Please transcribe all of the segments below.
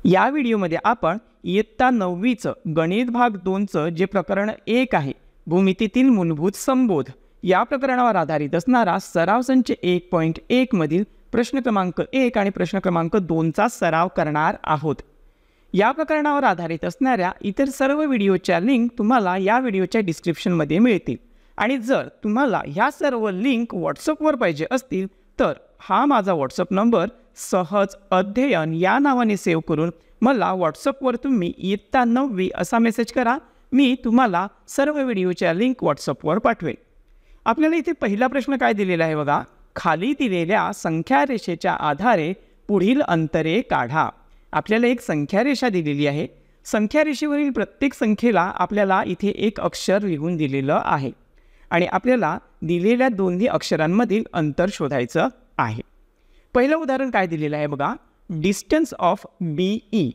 या व्हिडिओमध्ये आपण इयत्ता 9वीचं गणित भाग 2चं जे प्रकरण 1 आहे भूमितीतील मूलभूत संबोध या प्रकरणावर आधारित असणारा सराव संच 1.1 मधील प्रश्न क्रमांक 1 आणि प्रश्न क्रमांक 2चा सराव करणार आहोत। या प्रकरणावर आधारित असणाऱ्या इतर सर्व व्हिडिओच्या लिंक तुम्हाला या व्हिडिओच्या डिस्क्रिप्शनमध्ये मिळतील आणि जर तुम्हाला ह्या सर्व लिंक व्हॉट्सअपवर पाहिजे असतील तर हा माझा व्हॉट्सअप नंबर सहज अध्ययन या नावाने सेव्ह करून मला व्हॉट्सअपवर तुम्ही इयत्ता 9वी असा मेसेज करा। मी तुम्हाला सर्व व्हिडिओच्या लिंक व्हॉट्सअपवर पाठवेल। आपल्याला इथे पहिला प्रश्न काय दिलेला आहे बघा, खाली दिलेल्या संख्या रेषेच्या आधारे पुढील अंतरे काढा। आपल्याला एक संख्या रेषा दिलेली आहे। संख्या रेषेवरील प्रत्येक संख्येला आपल्याला इथे एक अक्षर लिहून दिलेलं आहे आणि आपल्याला दिलेल्या दोन्ही अक्षरांमधील अंतर शोधायचं आहे। पहिलं उदाहरण काय दिलेलं आहे बघा, डिस्टन्स ऑफ BE।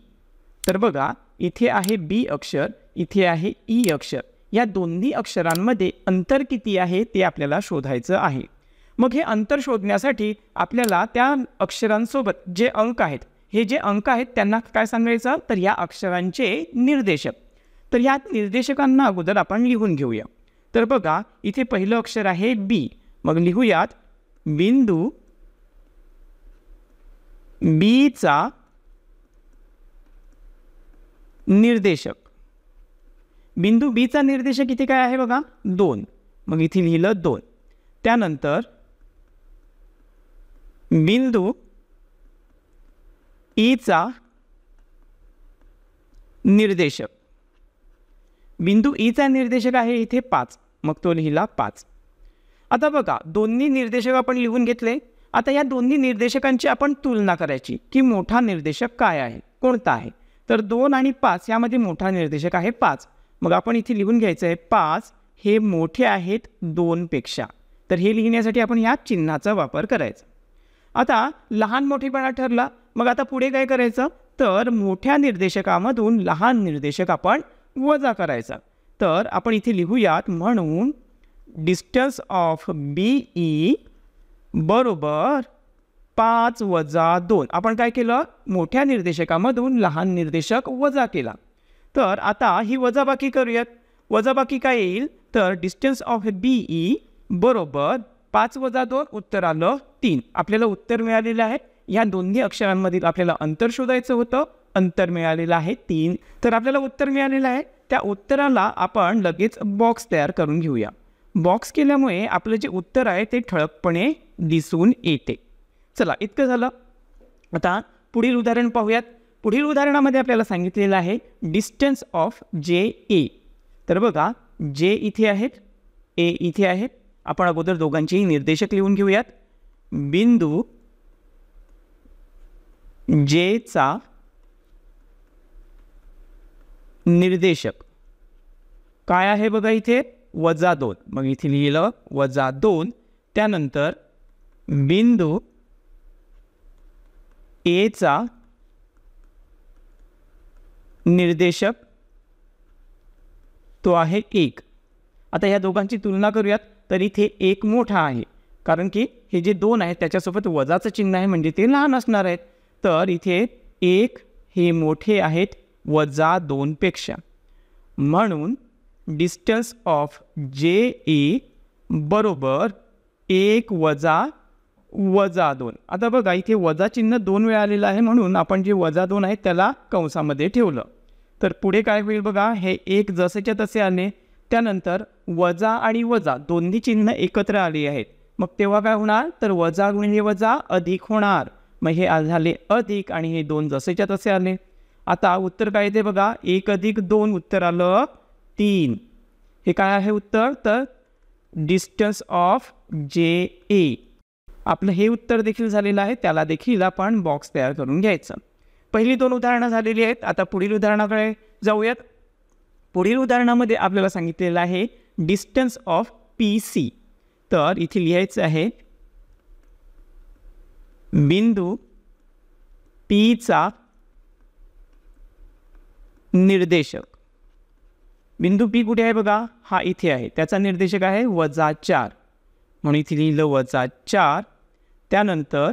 तर बघा इथे आहे B अक्षर, इथे आहे E अक्षर, या दोन्ही अक्षरांमध्ये अंतर किती आहे ते आपल्याला शोधायचं आहे। मग हे अंतर शोधण्यासाठी आपल्याला त्या अक्षरांसोबत जे अंक आहेत, हे जे अंक आहेत त्यांना काय सांगायचं, तर या अक्षरांचे निर्देशक। तर या निर्देशकांना अगोदर आपण लिहून घेऊया। तर बघा इथे पहिलं अक्षर आहे B, मग लिहूयात बिंदू B चा निर्देशक। बिंदू B चा निर्देशक इथे काय आहे बघा 2, मग इथे लिहिलं 2। त्यानंतर बिंदू E चा निर्देशक, बिंदू E चा निर्देशक आहे इथे 5, मग तो लिहिला 5। आता बघा दोन्ही निर्देशक आपण लिहून घेतले। आता या दोन्ही निर्देशकांची आपण तुलना करायची की मोठा निर्देशक काय आहे, कोणता आहे। तर 2 आणि 5 यामध्ये मोठा निर्देशक आहे 5, मग आपण इथे लिहून घ्यायचं आहे 5 हे मोठे आहेत 2 पेक्षा। तर हे लिहिण्यासाठी आपण या चिन्हाचा वापर करायचा। आता लहान मोठेपणा ठरला, मग आता पुढे काय करायचं, तर मोठ्या निर्देशकामधून लहान निर्देशक आपण वजा करायचा। तर आपण इथे लिहूयात, म्हणून डिस्टन्स ऑफ BE बरोबर 5 वजा 2। आपण काय केलं, मोठ्या निर्देशकामधून लहान निर्देशक वजा केला। तर आता ही वजाबाकी करूयात। वजाबाकी काय येईल, तर डिस्टन्स ऑफ BE बरोबर 5 वजा 2 उत्तर आलं 3। आपल्याला उत्तर मिळालेलं आहे। या दोन्ही अक्षरांमधील आपल्याला अंतर शोधायचं होतं, अंतर मिळालेलं आहे 3। तर आपल्याला उत्तर मिळालेलं आहे, त्या उत्तराला आपण लगेच बॉक्स तयार करून घेऊया। बॉक्स केल्यामुळे आपलं जे उत्तर आहे ते ठळकपणे दिसून येते। चला इतकं झालं। आता पुढील उदाहरण पाहूयात। पुढील उदाहरणामध्ये आपल्याला सांगितलेलं आहे डिस्टन्स ऑफ JA। तर बघा J इथे आहेत, A इथे आहेत। आपण अगोदर दोघांचेही निर्देशक लिहून घेऊयात। बिंदू J चा निर्देशक काय आहे बघा इथे वजा 2, मग इथे लिहिलं वजा 2। त्यानंतर बिंदू A चा निर्देशक तो आहे 1। आता या दोघांची तुलना करूयात, तर इथे 1 मोठा आहे, कारण की हे जे 2 आहेत त्याच्यासोबत वजाचं चिन्ह आहे, म्हणजे ते लहान असणार आहेत। तर इथे 1 हे मोठे आहेत वजा 2 पेक्षा, म्हणून डिस्टन्स ऑफ JA बरोबर 1 वजा 2। आता बघा इथे वजा चिन्ह 2 वेळा आलेलं आहे, म्हणून आपण जे वजा 2 आहे त्याला कंसामध्ये ठेवलं। तर पुढे काय होईल बघा, हे 1 जसेच्या तसे आले। त्यानंतर वजा आणि वजा दोन्ही चिन्ह एकत्र आली आहेत, मग तेव्हा काय होणार, तर वजा गुणिले वजा अधिक होणार। मग हे झाले अधिक आणि हे 2 जसेच्या तसे आले। आता उत्तर काय येते बघा, 1 अधिक 2 उत्तर आलं 3। हे काय आहे उत्तर, तर डिस्टन्स ऑफ JA। आपलं हे उत्तर देखील झालेलं आहे, त्याला देखील आपण बॉक्स तयार करून घ्यायचं। पहिली 2 उदाहरणं झालेली आहेत। आता पुढील उदाहरणाकडे जाऊयात। पुढील उदाहरणामध्ये आपल्याला सांगितलेलं आहे डिस्टन्स ऑफ PC। तर इथे लिहायचं आहे बिंदू P चा निर्देशक। बिंदू P कुठे आहे बघा, हा इथे आहे, त्याचा निर्देशक आहे वजा 4, म्हणून इथे लिहिलं वजा 4। त्यानंतर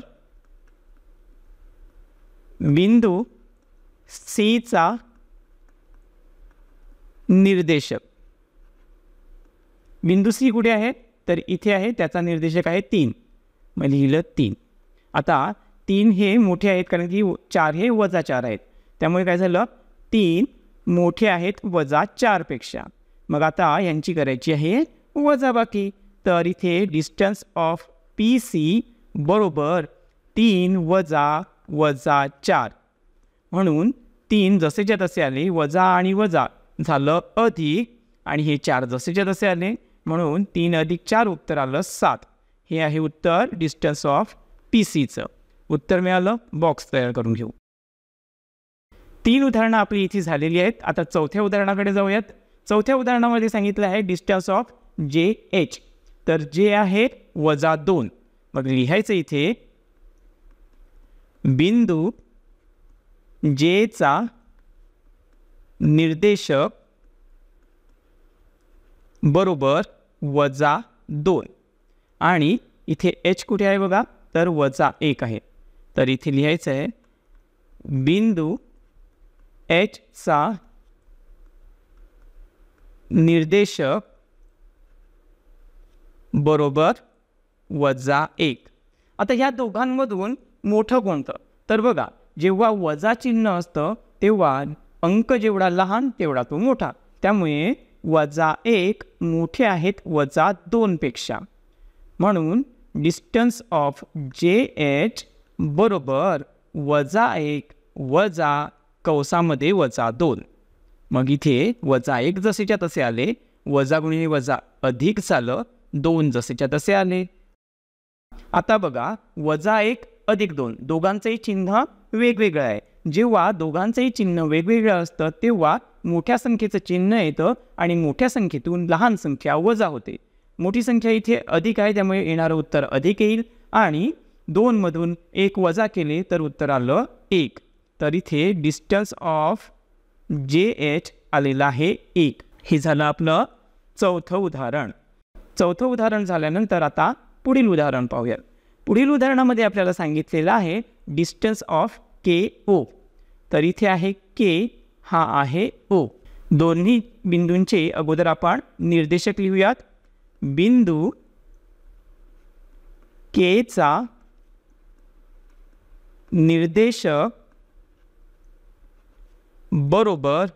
बिंदू सीचा निर्देशक. बिंदू सी कुठे आहे तर इथे आहे, त्याचा निर्देशक आहे 3. मग लिहिलं 3. आता 3 हे मोठे आहेत कारण की 4 हे -4 आहेत, त्यामुळे काय झालं 3 मोठे आहेत -4 पेक्षा. मग आता यांची करायची आहे वजाबाकी. तर इथे डिस्टन्स ऑफ PC बरोबर 3 वजा 4. म्हणून 3 जसेच्या तसे आले, वजा आणि वजा झालं अधिक, आणि हे 4 जसेच्या तसे आले म्हणून 3 अधिक 4 उत्तर आलं 7. हे आहे उत्तर डिस्टन्स ऑफ PCचं. उत्तर मिळालं. बॉक्स तयार करून घेऊ. 3 उदाहरणं आपली इथे झालेली आहेत. आता चौथ्या उदाहरणाकडे जाऊयात. चौथ्या उदाहरणामध्ये सांगितलं आहे डिस्टन्स ऑफ JH. तर जे आहे -2. मग लिहायचं इथे बिंदू Jचा निर्देशक बरोबर -2. आणि इथे H कुठे आहे बघा तर -1 आहे. तर इथे लिहायचं आहे बिंदू Hचा निर्देशक बरोबर -1. आता ह्या दोघांमधून मोठं कोणतं तर बघा, जेव्हा वजा चिन्ह असतं तेव्हा अंक जेवढा लहान तेवढा तो मोठा, त्यामुळे -1 मोठे आहेत -2 पेक्षा. म्हणून डिस्टन्स ऑफ JH बरोबर -1 वजा कंसामध्ये -2. मग इथे -1 जसेच्या तसे आले, वजा गुणिले वजा अधिक झालं, 2 जसेच्या तसे आले. आता बघा -1 अधिक 2 दोघांचंही चिन्ह वेगवेगळं आहे. जेव्हा दोघांचंही चिन्ह वेगवेगळं असतं तेव्हा मोठ्या संख्येचं चिन्ह येतं आणि मोठ्या संख्येतून लहान संख्या वजा होते. मोठी संख्या इथे अधिक आहे त्यामुळे येणारं उत्तर अधिक येईल, आणि 2 मधून 1 वजा केले तर उत्तर आलं 1. तर इथे डिस्टन्स ऑफ JH आलेला आहे 1. हे झालं आपलं चौथं उदाहरण. चौथं उदाहरण झाल्यानंतर आता पुढील उदाहरण पाहूयात. पुढील उदाहरणामध्ये आपल्याला सांगितलेलं आहे डिस्टन्स ऑफ KO. तर इथे आहे K, हा आहे O. दोन्ही बिंदूंचे अगोदर आपण निर्देशक लिहूयात. बिंदू Kचा निर्देशक बरोबर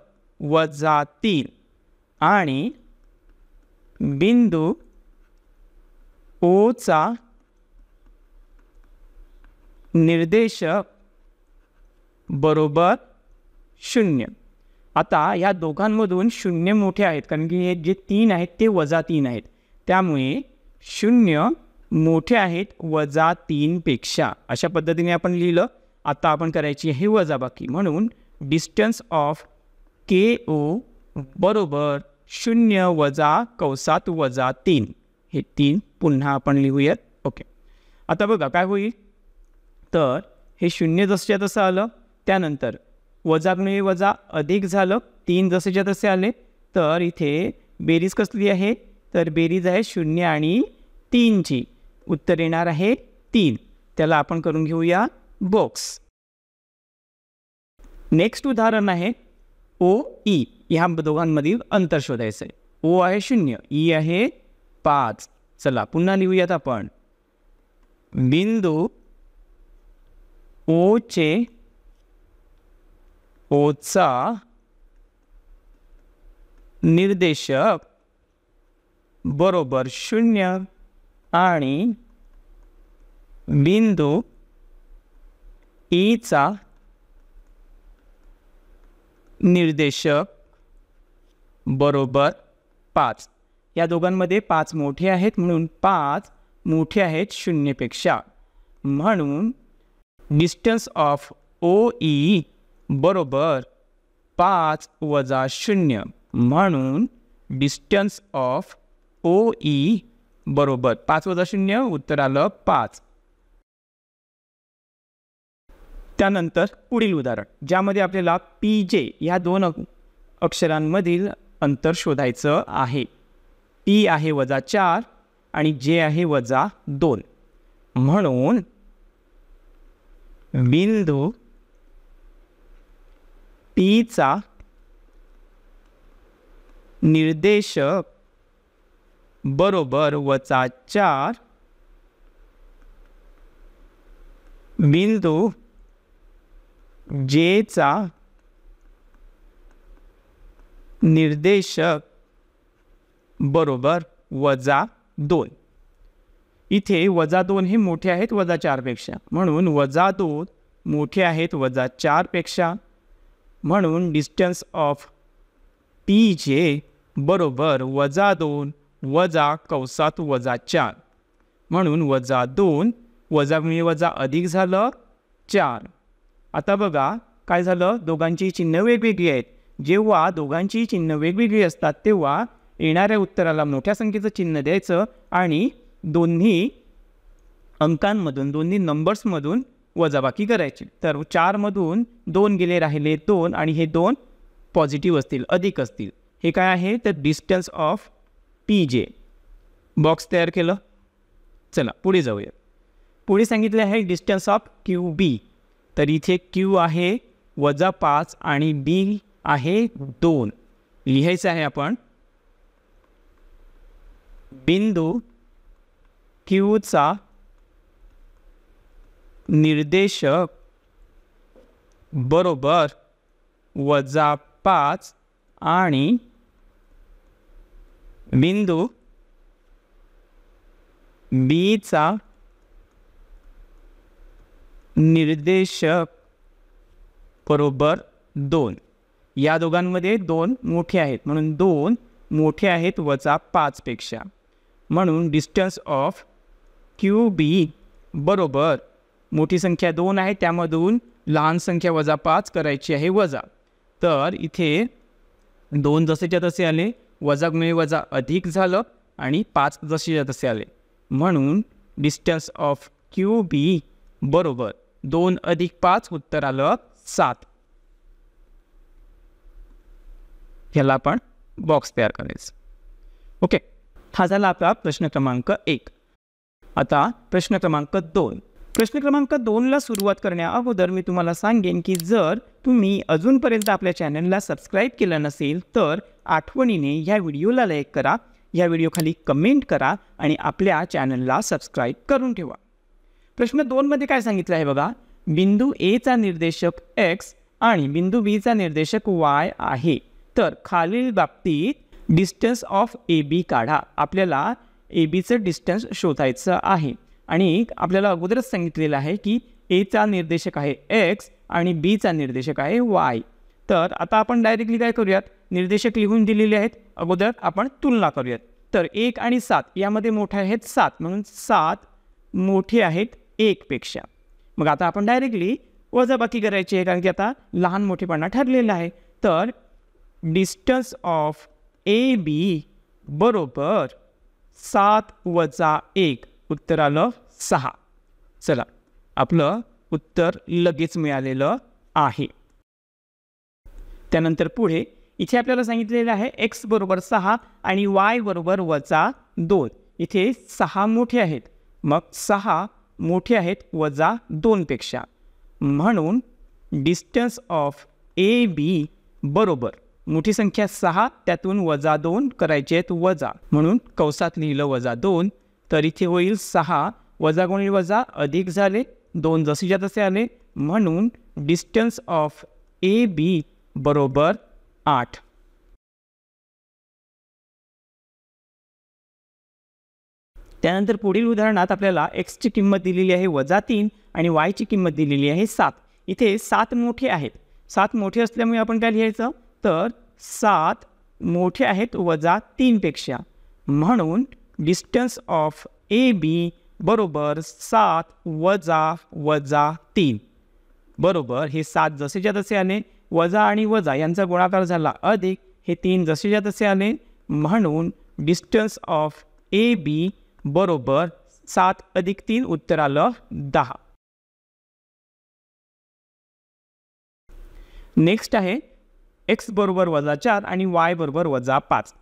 -3 आणि बिंदू Oचा निर्देशक बरोबर 0. आता या दोघांमधून 0 मोठे आहेत कारण की हे जे 3 आहेत ते -3 आहेत, त्यामुळे 0 मोठे आहेत -3 पेक्षा. अशा पद्धतीने आपण लिहिलं. आता आपण करायची आहे वजाबाकी. म्हणून डिस्टन्स ऑफ KO बरोबर 0 वजा कंसात -3. हे 3 पुन्हा आपण लिहूयात. ओके. आता बघा काय होईल तर हे 0 जसच्या तसं आलं, त्यानंतर वजा गुणिले वजा अधिक झालं, 3 जसेच्या तसे आले. तर इथे बेरीज कसली आहे तर बेरीज आहे 0 आणि 3ची. उत्तर येणार आहे 3. त्याला आपण करून घेऊया बॉक्स. नेक्स्ट उदाहरण आहे OE. ह्या दोघांमधील अंतर शोधायचं आहे. O आहे 0, E आहे 5. चला पुन्हा लिहूयात आपण. बिंदू Oचा निर्देशक बरोबर 0 आणि बिंदू Eचा निर्देशक बरोबर 5. या दोघांमध्ये 5 मोठे आहेत म्हणून 5 मोठे आहेत 0 पेक्षा. म्हणून डिस्टन्स ऑफ OE बरोबर 5 वजा 0. म्हणून डिस्टन्स ऑफ OE बरोबर 5 वजा 0 उत्तर आलं 5. त्यानंतर पुढील उदाहरण ज्यामध्ये आपल्याला PJ या 2 अक्षरांमधील अंतर शोधायचं आहे. P आहे -4 आणि J आहे -2. म्हणून बिंदू टीचा निर्देशक बरोबर -4 बिंदू जेचा निर्देशक बरोबर -2. इथे -2 हे मोठे आहेत -4 पेक्षा, म्हणून -2 मोठे आहेत -4 पेक्षा, म्हणून डिस्टन्स ऑफ टी जे बरोबर -2 वजा कंसात -4, म्हणून -2 वजा गुणिले वजा अधिक झालं 4. आता बघा काय झालं, दोघांची चिन्ह वेगवेगळी आहेत. जेव्हा दोघांची चिन्ह वेगवेगळी असतात तेव्हा येणाऱ्या उत्तराला मोठ्या संख्येचं चिन्ह द्यायचं आणि दोन्ही अंकांमधून, दोन्ही नंबर्समधून वजाबाकी करायची. तर 4 मधून 2 गेले, राहिले 2 आणि हे 2 पॉझिटिव्ह असतील, अधिक असतील. हे काय आहे तर डिस्टन्स ऑफ टी जे. बॉक्स तयार केलं. चला पुढे जाऊया. पुढे सांगितले आहे डिस्टन्स ऑफ क्यू बी. तर इथे क्यू आहे -5 आणि बी आहे 2. लिहायचं आहे आपण बिंदू क्यूचा निर्देशक बरोबर -5 आणि बिंदू बीचा निर्देशक बरोबर 2. या दोघांमध्ये 2 मोठे आहेत, म्हणून 2 मोठे आहेत -5 पेक्षा, म्हणून डिस्टन्स ऑफ क्यू बी बरोबर मोठी संख्या 2 आहे, त्यामधून लहान संख्या -5 करायची आहे वजा. तर इथे 2 जसेच्या तसे आले, वजा गुणिले वजा अधिक झालं आणि 5 जसेच्या तसे आले, म्हणून डिस्टन्स ऑफ क्यू बी बरोबर 2 अधिक 5 उत्तर आलं 7. ह्याला आपण बॉक्स तयार करायचं. ओके, हा झाला आपला प्रश्न क्रमांक 1. आता प्रश्न क्रमांक 2. प्रश्न क्रमांक 2ला सुरुवात करण्या अगोदर मी तुम्हाला सांगेन की जर तुम्ही अजूनपर्यंत आपल्या चॅनलला सबस्क्राईब केलं नसेल तर आठवणीने ह्या व्हिडिओला लाईक करा, ह्या व्हिडिओखाली कमेंट करा आणि आपल्या चॅनलला सबस्क्राईब करून ठेवा. प्रश्न 2मध्ये काय सांगितलं आहे बघा, बिंदू एचा निर्देशक x आणि बिंदू बीचा निर्देशक y आहे. तर खालील बाबतीत डिस्टन्स ऑफ ए बी काढा. आपल्याला ए बीचं डिस्टन्स शोधायचं आहे आणि आपल्याला अगोदरच सांगितलेलं आहे की एचा निर्देशक आहे x आणि बीचा निर्देशक आहे y. तर आता आपण डायरेक्टली काय करूयात, निर्देशक लिहून दिलेले आहेत, अगोदर आपण तुलना करूयात. तर 1 आणि 7 यामध्ये मोठे आहेत 7, म्हणून 7 मोठे आहेत 1 पेक्षा. मग आता आपण डायरेक्टली वजाबाकी करायची आहे, कारण की आता लहान मोठेपणा ठरलेला आहे. तर डिस्टन्स ऑफ ए बी बरोबर 7 वजा 1 उत्तर आलं 6. चला आपलं उत्तर लगेच मिळालेलं आहे. त्यानंतर पुढे इथे आपल्याला सांगितलेलं आहे x बरोबर 6 आणि y बरोबर -2. इथे 6 मोठे आहेत, मग 6 मोठे आहेत -2 पेक्षा, म्हणून डिस्टन्स ऑफ ए बी बरोबर मोठी संख्या 6 त्यातून -2 करायचे आहेत वजा, म्हणून कंसात लिहिलं -2. तर इथे होईल 6 वजा गुणिले वजा अधिक झाले, 2 जसेच्या तसे आले, म्हणून डिस्टन्स ऑफ ए बी बरोबर 8. त्यानंतर पुढील उदाहरणात आपल्याला x ची किंमत दिलेली आहे -3 आणि y ची किंमत दिलेली आहे 7. इथे 7 मोठे आहेत. 7 मोठे असल्यामुळे आपण काय लिहायचं तर 7 मोठे आहेत -3 पेक्षा, म्हणून डिस्टन्स ऑफ ए बी बरोबर 7 वजा 3 बरोबर हे 7 जसेच्या तसे आले, वजा आणि वजा यांचा गुणाकार झाला अधिक, हे 3 जसेच्या तसे आले, म्हणून डिस्टन्स ऑफ ए बी बरोबर 7 अधिक 3 उत्तर आलं 10. नेक्स्ट आहे x बरोबर -4 आणि y बरोबर -5.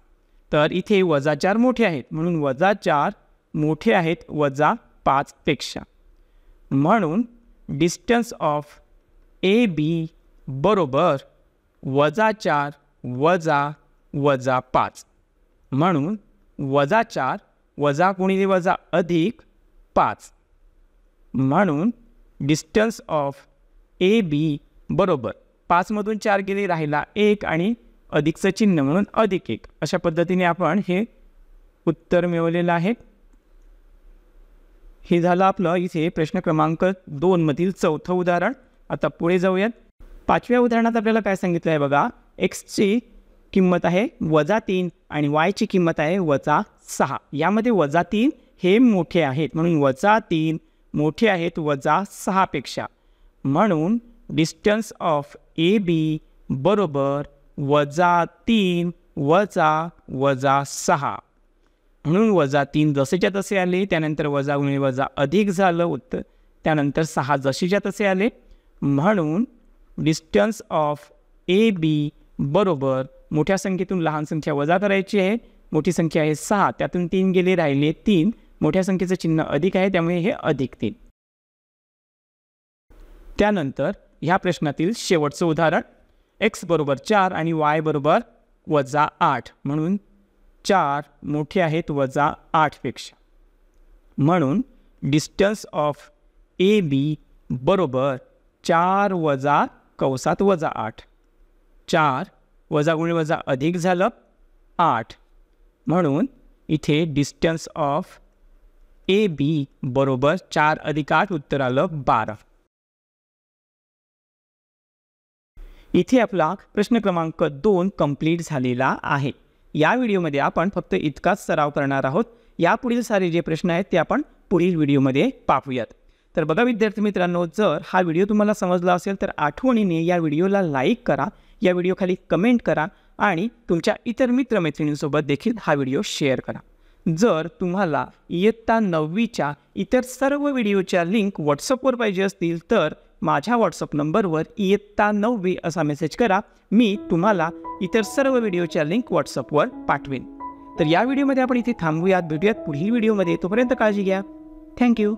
तर इथे -4 मोठे आहेत, म्हणून -4 मोठे आहेत -5 पेक्षा, म्हणून डिस्टन्स ऑफ ए बी बरोबर -4 वजा 5 म्हणून -4 वजा गुणिले वजा अधिक 5 म्हणून डिस्टन्स ऑफ ए बी बरोबर 5 मधून 4 गेले राहिला 1 आणि अधिकचं चिन्ह म्हणून +1 अशा पद्धतीने आपण हे उत्तर मिळवलेलं आहे. हे झालं आपलं इथे प्रश्न क्रमांक 2 मधील चौथं उदाहरण. आता पुढे जाऊयात. 5व्या उदाहरणात आपल्याला काय सांगितलं आहे बघा. एक्सची किंमत आहे -3 आणि वायची किंमत आहे -6. यामध्ये -3 हे मोठे आहेत म्हणून -3 मोठे आहेत -6 पेक्षा म्हणून डिस्टन्स ऑफ ए बी बरोबर -3 -6 म्हणून -3 जसेच्या तसे आले. त्यानंतर वजा गुणिले वजा अधिक झालं उत्तर. त्यानंतर 6 जशीच्या तसे आले म्हणून डिस्टन्स ऑफ ए बी बरोबर मोठ्या संख्येतून लहान संख्या वजा करायची आहे. मोठी संख्या आहे 6 त्यातून 3 गेले राहिले 3. मोठ्या संख्येचं चिन्ह अधिक आहे त्यामुळे हे +3. त्यानंतर ह्या प्रश्नातील शेवटचं उदाहरण. x बरोबर 4 आणि y बरोबर -8 म्हणून 4 मोठे आहेत -8 पेक्षा म्हणून डिस्टन्स ऑफ ए बी बरोबर 4 वजा कंसात -8 4 वजा गुणिले वजा अधिक झालं 8 म्हणून इथे डिस्टन्स ऑफ ए बी बरोबर 4 अधिक 8 उत्तर आलं 12. इथे आपला प्रश्न क्रमांक 2 कंप्लीट झालेला आहे. या व्हिडिओमध्ये आपण फक्त इतकाच सराव करणार आहोत. यापुढील सारे जे प्रश्न आहेत ते आपण पुढील व्हिडिओमध्ये पाहूयात. तर बघा विद्यार्थी मित्रांनो, जर हा व्हिडिओ तुम्हाला समजला असेल तर आठवणीने या व्हिडिओला लाईक करा, या व्हिडिओखाली कमेंट करा आणि तुमच्या इतर मित्रमैत्रिणींसोबत देखील हा व्हिडिओ शेअर करा. जर तुम्हाला इयत्ता 9वीच्या इतर सर्व व्हिडिओच्या लिंक व्हॉट्सअपवर पाहिजे असतील तर माझ्या व्हॉट्सअप नंबरवर इयत्ता 9वी असा मेसेज करा. मी तुम्हाला इतर सर्व व्हिडिओच्या लिंक व्हॉट्सअपवर पाठवेन. तर या व्हिडिओमध्ये आपण इथे थांबूयात. भेटूयात पुढील व्हिडिओमध्ये. तोपर्यंत काळजी घ्या. थँक्यू.